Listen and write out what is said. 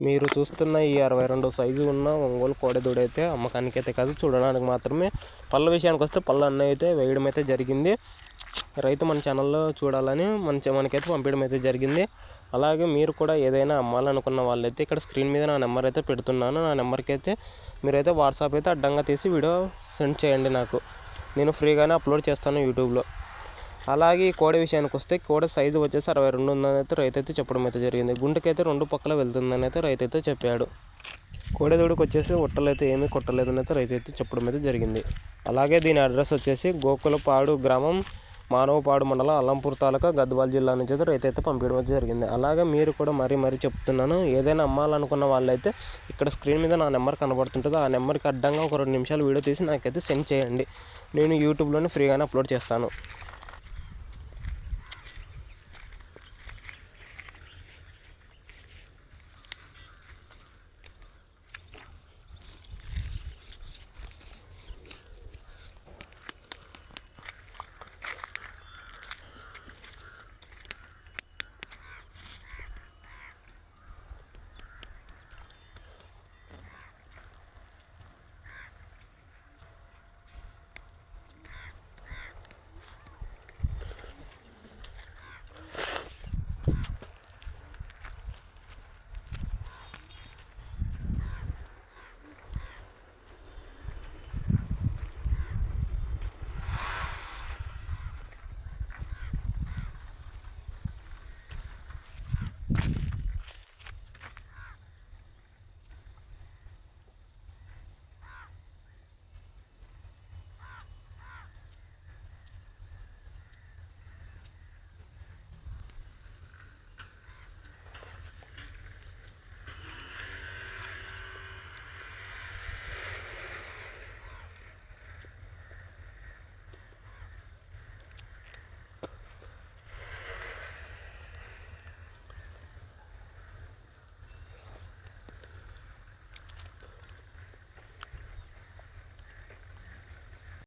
మీరు చూస్తున్న ఈ 62 సైజు ఉన్న ఒంగోలు కోడెదూడ అయితే అమ్మకానికి అయితే కాదు, చూడడానికి మాత్రమే. పళ్ళ విషయానికి వస్తే పళ్ళు అన్నీ అయితే వేయడం అయితే జరిగింది. రైతు మన ఛానల్లో చూడాలని మనకైతే పంపించడం అయితే జరిగింది. అలాగే మీరు కూడా ఏదైనా అమ్మాలనుకున్న వాళ్ళైతే ఇక్కడ స్క్రీన్ మీద నా నెంబర్ అయితే పెడుతున్నాను. నా నెంబర్కి అయితే మీరైతే వాట్సాప్ అయితే అడ్డంగా తీసి వీడియో సెండ్ చేయండి. నేను ఫ్రీగానే అప్లోడ్ చేస్తాను యూట్యూబ్లో. అలాగే ఈ కోడి విషయానికి వస్తే కోడి సైజు వచ్చేసి 62 ఉందని అయితే రైతు అయితే చెప్పడం అయితే జరిగింది. గుండెకైతే 2 పక్కల వెళ్తుందని అయితే రైతు అయితే చెప్పాడు. కోడెదూడికి వచ్చేసి ఉట్టలైతే ఏమీ కొట్టలేదని అయితే రైతు అయితే చెప్పడం అయితే జరిగింది. అలాగే దీని అడ్రస్ వచ్చేసి గోకులపాడు గ్రామం, మానవపాడు మండలం, అల్లంపూర్ తాలూకా, గద్వాల జిల్లా నుంచి అయితే రైతు అయితే పంపించడం అయితే జరిగింది. అలాగే మీరు కూడా మరీ చెప్తున్నాను, ఏదైనా అమ్మాలనుకున్న వాళ్ళైతే ఇక్కడ స్క్రీన్ మీద నా నెంబర్ కనబడుతుంటుందో ఆ నెంబర్కి అడ్డంగా ఒక 2 నిమిషాలు వీడియో తీసి నాకైతే సెండ్ చేయండి. నేను యూట్యూబ్లోనే ఫ్రీగానే అప్లోడ్ చేస్తాను.